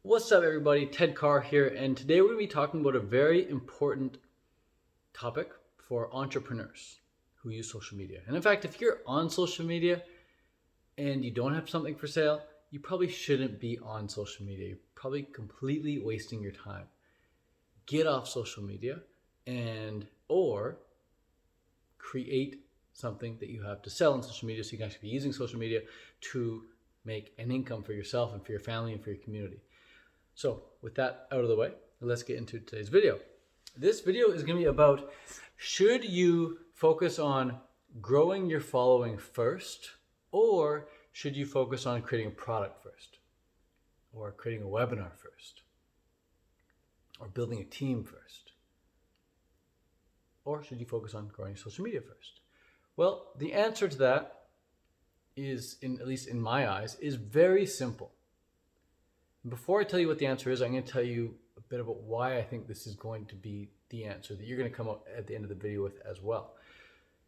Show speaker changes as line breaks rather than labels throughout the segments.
What's up, everybody? Ted Carr here, and today we're going to be talking about a very important topic for entrepreneurs who use social media. And in fact, if you're on social media and you don't have something for sale, you probably shouldn't be on social media. You're probably completely wasting your time. Get off social media or create something that you have to sell on social media so you can actually be using social media to make an income for yourself and for your family and for your community. So with that out of the way, let's get into today's video. This video is going to be about, should you focus on growing your following first, or should you focus on creating a product first, or creating a webinar first, or building a team first, or should you focus on growing social media first? Well, the answer to that is, at least in my eyes, is very simple. Before I tell you what the answer is, I'm going to tell you a bit about why I think this is going to be the answer that you're going to come out at the end of the video with as well.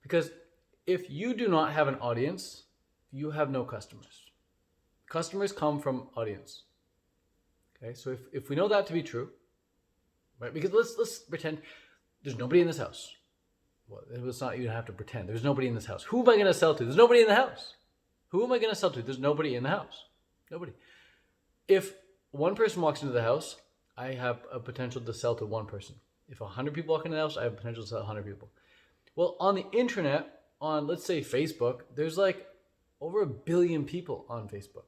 Because if you do not have an audience, you have no customers. Customers come from audience. Okay, so if we know that to be true, right? Because let's pretend there's nobody in this house. Well, let's not even have to pretend. There's nobody in this house. Who am I going to sell to? There's nobody in the house. Who am I going to sell to? There's nobody in the house. Nobody. If one person walks into the house, I have a potential to sell to one person. If 100 people walk into the house, I have potential to sell to 100 people. Well, on the internet, on let's say Facebook, there's like over 1 billion people on Facebook.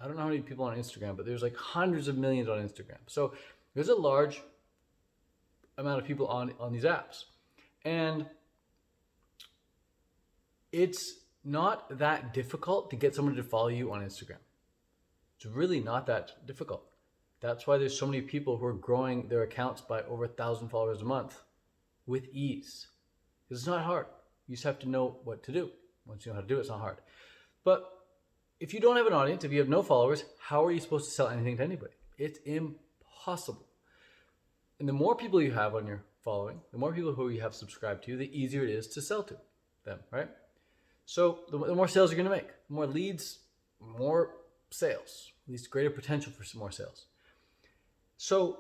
I don't know how many people on Instagram, but there's like hundreds of millions on Instagram. So there's a large amount of people on these apps. And it's not that difficult to get someone to follow you on Instagram. It's really not that difficult. That's why there's so many people who are growing their accounts by over 1,000 followers a month with ease. It's not hard. You just have to know what to do. Once you know how to do it, it's not hard. But if you don't have an audience, if you have no followers, how are you supposed to sell anything to anybody? It's impossible. And the more people you have on your following, the more people who you have subscribed to, the easier it is to sell to them, right? So the more sales you're going to make, the more leads, more sales, at least greater potential for some more sales. So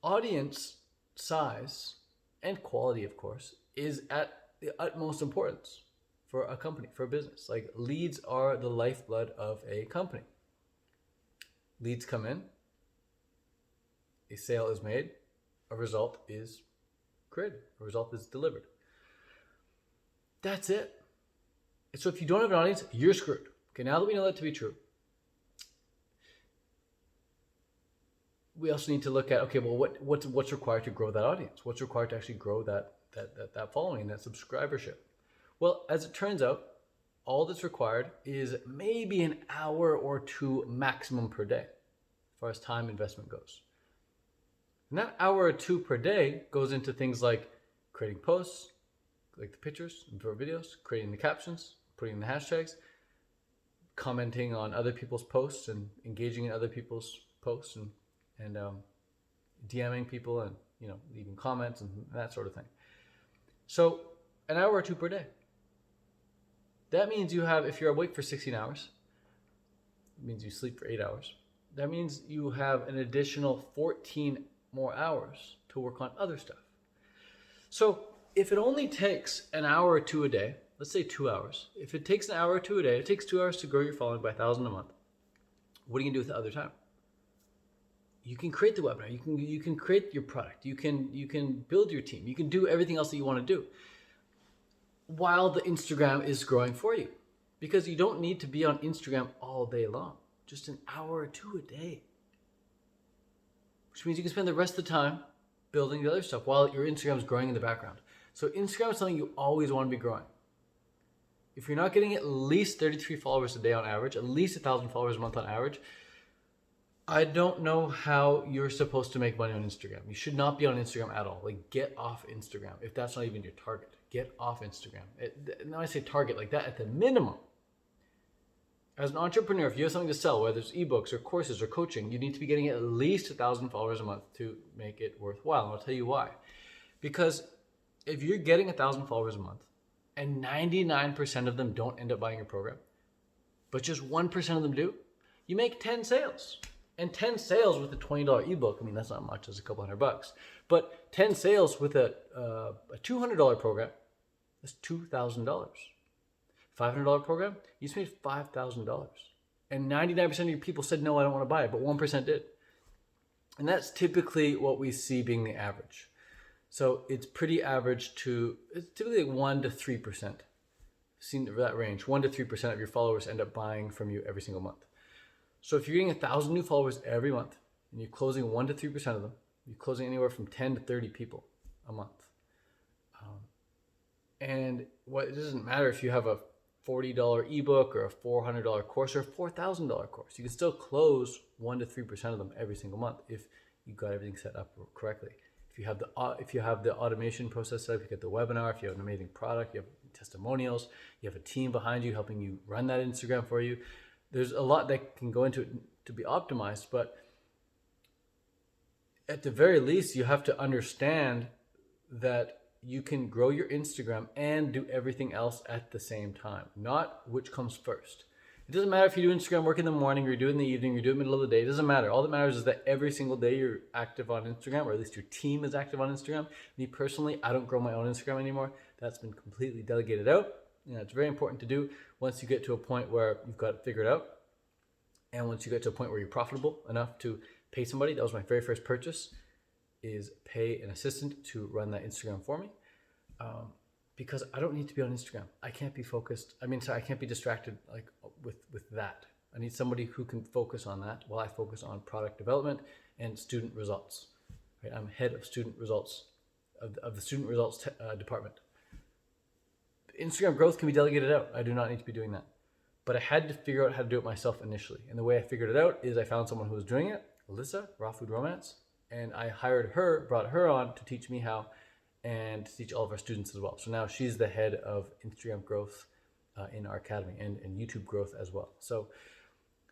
audience size and quality, of course, is at the utmost importance for a company, for a business. Like, leads are the lifeblood of a company. Leads come in, a sale is made, a result is created, a result is delivered. That's it. So if you don't have an audience, you're screwed. Okay, now that we know that to be true, we also need to look at, okay, well, what's required to grow that audience? What's required to actually grow that following, that subscribership? Well, as it turns out, all that's required is maybe an hour or two maximum per day, as far as time investment goes. And that hour or two per day goes into things like creating posts, like the pictures and videos, creating the captions, putting the hashtags, commenting on other people's posts and engaging in other people's posts and DMing people and leaving comments and that sort of thing. So an hour or two per day. That means you have, if you're awake for 16 hours, it means you sleep for 8 hours. That means you have an additional 14 more hours to work on other stuff. So if it only takes an hour or two a day, let's say 2 hours. If it takes an hour or two a day, it takes 2 hours to grow your following by 1,000 a month. What are you gonna do with the other time? You can create the webinar. You can create your product. You can build your team. You can do everything else that you want to do while the Instagram is growing for you, because you don't need to be on Instagram all day long. Just an hour or two a day, which means you can spend the rest of the time building the other stuff while your Instagram is growing in the background. So Instagram is something you always want to be growing. If you're not getting at least 33 followers a day on average, at least 1,000 followers a month on average, I don't know how you're supposed to make money on Instagram. You should not be on Instagram at all. Like, get off Instagram. If that's not even your target, get off Instagram. Now I say target like that at the minimum. As an entrepreneur, if you have something to sell, whether it's ebooks or courses or coaching, you need to be getting at least 1,000 followers a month to make it worthwhile. And I'll tell you why. Because if you're getting 1,000 followers a month and 99% of them don't end up buying your program, but just 1% of them do, you make 10 sales. And 10 sales with a $20 ebook, I mean, that's not much, it's a couple $100. But 10 sales with a $200 program, that's $2,000. $500 program, you just made $5,000. And 99% of your people said, no, I don't want to buy it, but 1% did. And that's typically what we see being the average. So it's pretty average it's typically like 1 to 3%. Seen that range, 1 to 3% of your followers end up buying from you every single month. So if you're getting 1,000 new followers every month and you're closing 1 to 3% of them, you're closing anywhere from 10 to 30 people a month. And it doesn't matter if you have a $40 ebook or a $400 course or a $4,000 course. You can still close 1 to 3% of them every single month if you got everything set up correctly. If you have the automation process set up, you get the webinar, if you have an amazing product, you have testimonials, you have a team behind you helping you run that Instagram for you. There's a lot that can go into it to be optimized, but at the very least, you have to understand that you can grow your Instagram and do everything else at the same time, not which comes first. It doesn't matter if you do Instagram work in the morning, or you do it in the evening, or you do it in the middle of the day. It doesn't matter. All that matters is that every single day you're active on Instagram, or at least your team is active on Instagram. Me personally, I don't grow my own Instagram anymore. That's been completely delegated out. It's very important to do once you get to a point where you've got it figured out. And once you get to a point where you're profitable enough to pay somebody, that was my very first purchase, is pay an assistant to run that Instagram for me. Because I don't need to be on Instagram. I can't be focused. I can't be distracted like with that. I need somebody who can focus on that while I focus on product development and student results. Right? I'm head of student results of the student results department. Instagram growth can be delegated out. I do not need to be doing that. But I had to figure out how to do it myself initially. And the way I figured it out is I found someone who was doing it, Alyssa, Raw Food Romance, and I hired her, brought her on to teach me how, and to teach all of our students as well. So now she's the head of Instagram growth in our academy and YouTube growth as well. So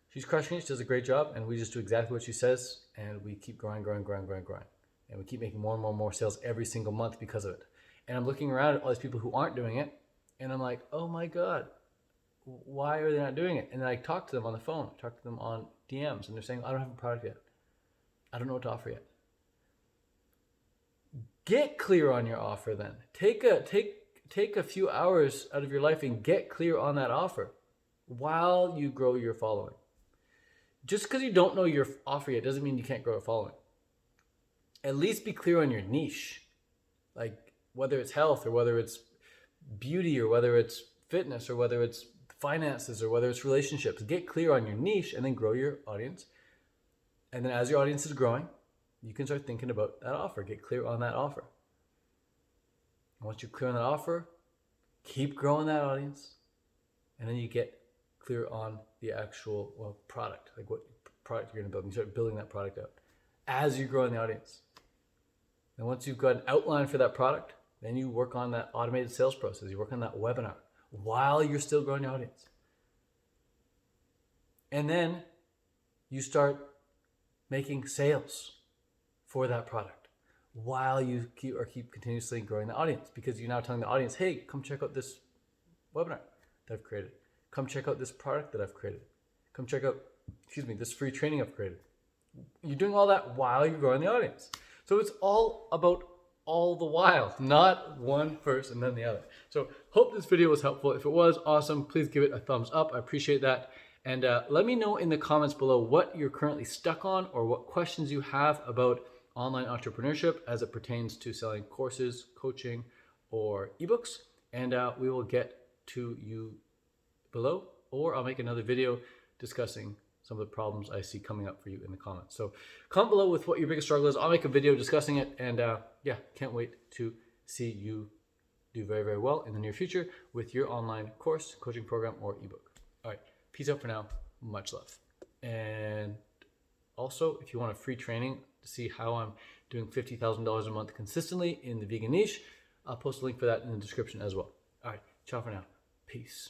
she's crushing it. She does a great job, and we just do exactly what she says, and we keep growing. And we keep making more sales every single month because of it. And I'm looking around at all these people who aren't doing it, and I'm like, oh my God, why are they not doing it? And then I talk to them on the phone, talk to them on DMs, and they're saying, I don't have a product yet. I don't know what to offer yet. Get clear on your offer then. Take a few hours out of your life and get clear on that offer while you grow your following. Just because you don't know your offer yet doesn't mean you can't grow a following. At least be clear on your niche. Like whether it's health or whether it's beauty or whether it's fitness or whether it's finances or whether it's relationships. Get clear on your niche and then grow your audience. And then as your audience is growing, you can start thinking about that offer. Get clear on that offer. And once you're clear on that offer, keep growing that audience. And then you get clear on the actual product, like what product you're going to build. And you start building that product out as you're growing the audience. And once you've got an outline for that product, then you work on that automated sales process. You work on that webinar while you're still growing your audience. And then you start making sales for that product while you keep continuously growing the audience, because you're now telling the audience, hey, come check out this webinar that I've created. Come check out this product that I've created. Come check out, this free training I've created. You're doing all that while you're growing the audience. So it's all about all the while, not one first and then the other. So hope this video was helpful. If it was, awesome. Please give it a thumbs up. I appreciate that. And let me know in the comments below what you're currently stuck on or what questions you have about online entrepreneurship as it pertains to selling courses, coaching, or ebooks. And we will get to you below, or I'll make another video discussing some of the problems I see coming up for you in the comments. So comment below with what your biggest struggle is. I'll make a video discussing it. And can't wait to see you do very, very well in the near future with your online course, coaching program, or ebook. All right. Peace out for now. Much love. And also, if you want a free training to see how I'm doing $50,000 a month consistently in the vegan niche, I'll post a link for that in the description as well. All right. Ciao for now. Peace.